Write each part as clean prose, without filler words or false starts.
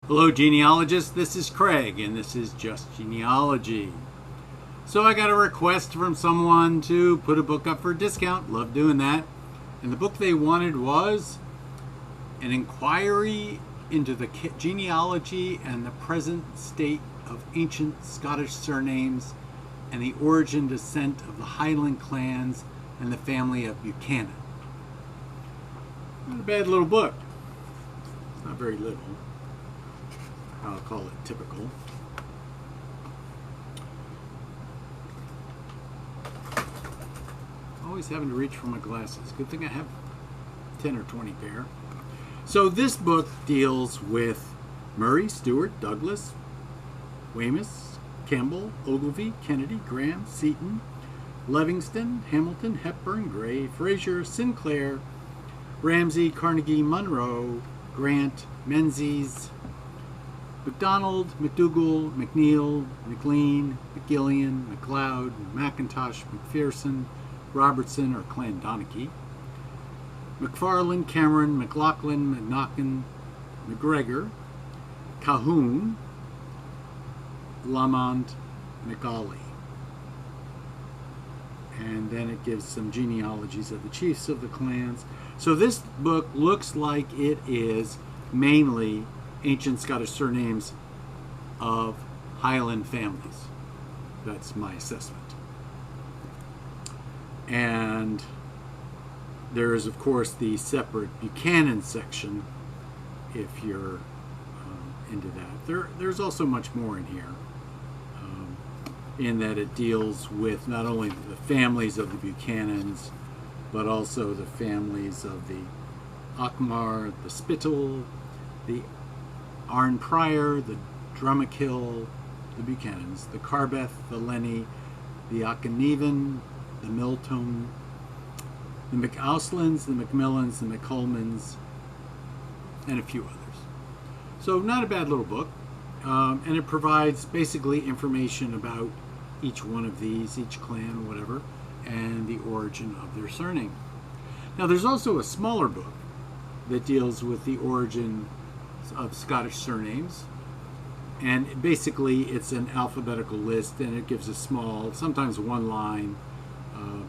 Hello genealogists, this is Craig and this is Just Genealogy. So I got a request from someone to put a book up for a discount. Love doing that. And the book they wanted was an inquiry into the genealogy and the present state of ancient Scottish surnames and the origin descent of the Highland clans and the family of Buchanan. Not a bad little book. It's not very little. I'll call it typical. Always having to reach for my glasses. Good thing I have 10 or 20 pair. So this book deals with Murray, Stewart, Douglas, Wemyss, Campbell, Ogilvy, Kennedy, Graham, Seaton, Livingston, Hamilton, Hepburn, Gray, Fraser, Sinclair, Ramsay, Carnegie, Monroe, Grant, Menzies, MacDonald, McDougall, McNeil, McLean, McGillian, MacLeod, McIntosh, McPherson, Robertson or Clandonachie, McFarlane, Cameron, McLaughlin, McNaughton, McGregor, Calhoun, Lamont, McAuley. And then it gives some genealogies of the chiefs of the clans. So this book looks like it is mainly ancient Scottish surnames of Highland families. That's my assessment. And there is, of course, the separate Buchanan section if you're into that. There's also much more in here, in that it deals with not only the families of the Buchanans, but also the families of the Auchmar, the Spittal, the Arn Prior, the Drumachill, the Buchanans, the Carbeth, the Lenny, the Auchenevan, the Miltone, the McAuslins, the Macmillans, the McColmans, and a few others. So not a bad little book, and it provides basically information about each one of these, each clan, whatever, and the origin of their surname. Now there's also a smaller book that deals with the origin of Scottish surnames, and basically it's an alphabetical list, and it gives a small, sometimes one line,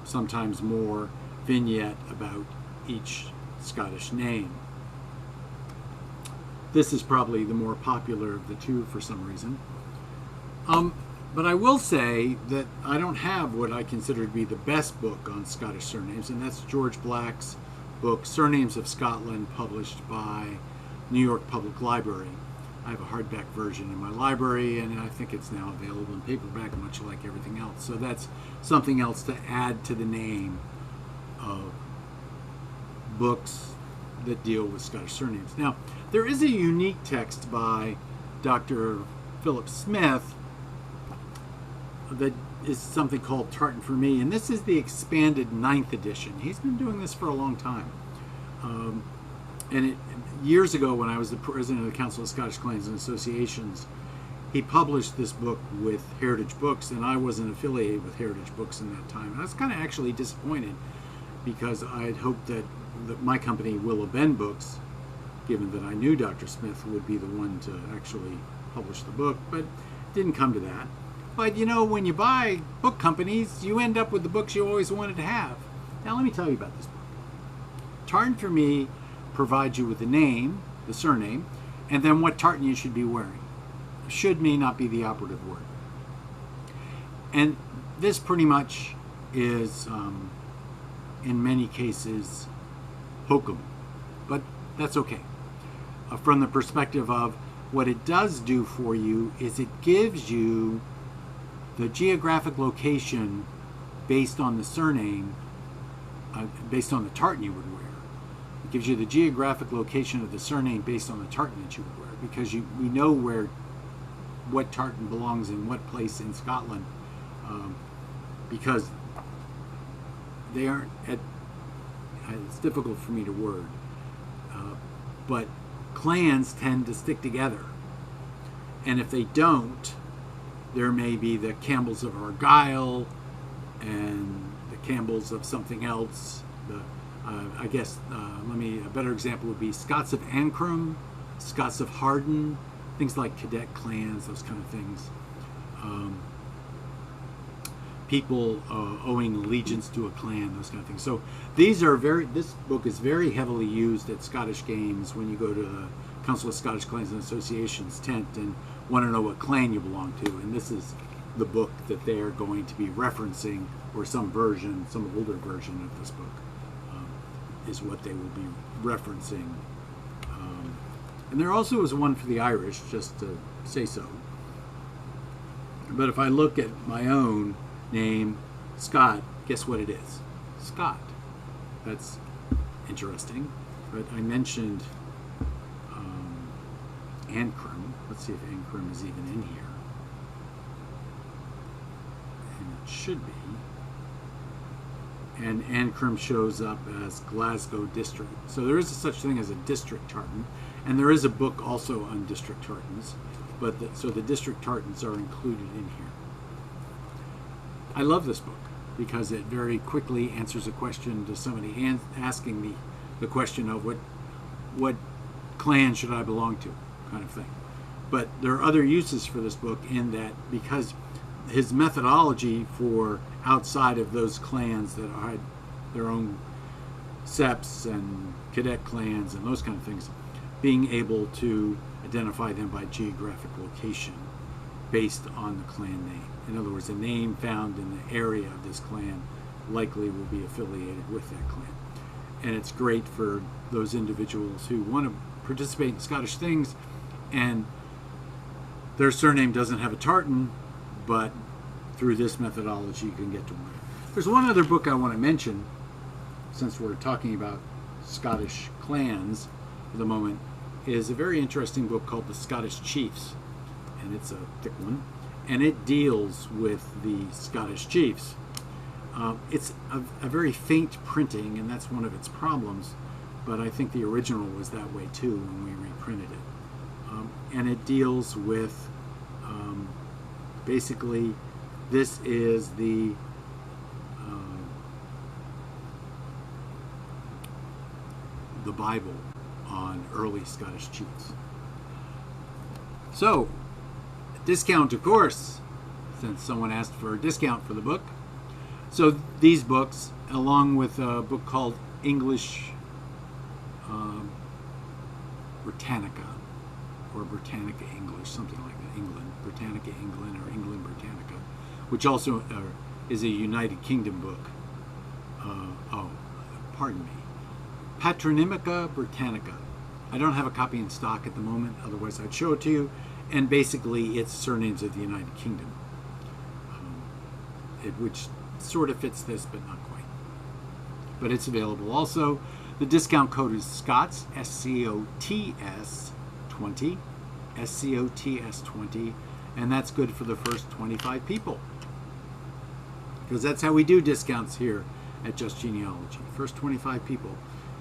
sometimes more, vignette about each Scottish name. This is probably the more popular of the two for some reason. But I will say that I don't have what I consider to be the best book on Scottish surnames, and that's George Black's book, Surnames of Scotland, published by New York Public Library. I have a hardback version in my library, and I think it's now available in paperback, much like everything else. So that's something else to add to the name of books that deal with Scottish surnames. Now, there is a unique text by Dr. Philip Smith that is something called Tartan for Me, and this is the expanded 9th edition. He's been doing this for a long time. Years ago, when I was the president of the Council of Scottish Clans and Associations, he published this book with Heritage Books, and I wasn't affiliated with Heritage Books in that time. I was kind of actually disappointed because I had hoped that my company, Willow Bend Books, given that I knew Dr. Smith, would be the one to actually publish the book, but it didn't come to that. But you know, when you buy book companies, you end up with the books you always wanted to have. Now let me tell you about this book. Tartan for Me provides you with the name, the surname, and then what tartan you should be wearing. Should may not be the operative word. And this pretty much is, in many cases, hokum, but that's okay. From the perspective of what it does do for you is it gives you the geographic location based on the surname, based on the tartan you would wear. It gives you the geographic location of the surname based on the tartan that you would wear, because we know what tartan belongs in what place in Scotland, because they aren't it's difficult for me to word, but clans tend to stick together, and if they don't, there may be the Campbells of Argyll and the Campbells of something else. I guess a better example would be Scots of Ancram, Scots of Harden, things like cadet clans, those kind of things. People owing allegiance to a clan, those kind of things. So these are this book is very heavily used at Scottish games when you go to the Council of Scottish Clans and Associations tent and want to know what clan you belong to. And this is the book that they're going to be referencing, or some version, some older version of this book is what they will be referencing. And there also is one for the Irish, just to say so. But if I look at my own name, Scott, guess what it is? Scott. That's interesting. But I mentioned Ancram. Let's see if Ancram is even in here. And it should be. And Ancram shows up as Glasgow District. So there is such thing as a district tartan. And there is a book also on district tartans. But so the district tartans are included in here. I love this book because it very quickly answers a question to somebody asking me the question of what clan should I belong to, kind of thing. But there are other uses for this book in that, because his methodology for outside of those clans that had their own septs and cadet clans and those kind of things, being able to identify them by geographic location based on the clan name. In other words, a name found in the area of this clan likely will be affiliated with that clan. And it's great for those individuals who want to participate in Scottish things and their surname doesn't have a tartan, but through this methodology you can get to one. There's one other book I want to mention, since we're talking about Scottish clans for the moment, is a very interesting book called The Scottish Chiefs. And it's a thick one. And it deals with the Scottish chiefs. It's a very faint printing, and that's one of its problems, but I think the original was that way too when we reprinted it. And it deals with, basically, this is the Bible on early Scottish chiefs. So, discount, of course, since someone asked for a discount for the book. So these books, along with a book called English Britannica, or Britannica English, something like that, England, Britannica England, or England Britannica, which also is a United Kingdom book. Pardon me. Patronymica Britannica. I don't have a copy in stock at the moment, otherwise I'd show it to you. And basically, it's Surnames of the United Kingdom, which sort of fits this, but not quite. But it's available. Also, the discount code is SCOTS, SCOTS 20, SCOTS 20, and that's good for the first 25 people. Because that's how we do discounts here at Just Genealogy. First 25 people.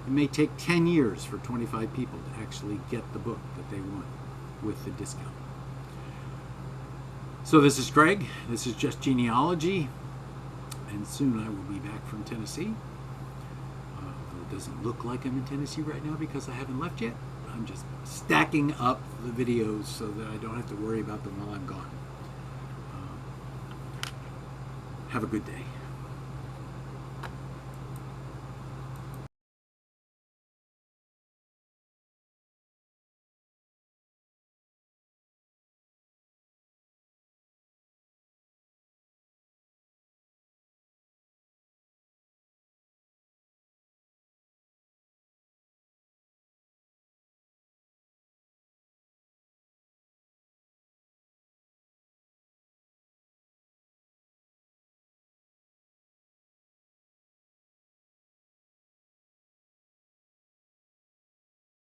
It may take 10 years for 25 people to actually get the book that they want with the discount. So this is Craig. This is Just Genealogy. And soon I will be back from Tennessee. It doesn't look like I'm in Tennessee right now because I haven't left yet. I'm just stacking up the videos so that I don't have to worry about them while I'm gone. Have a good day.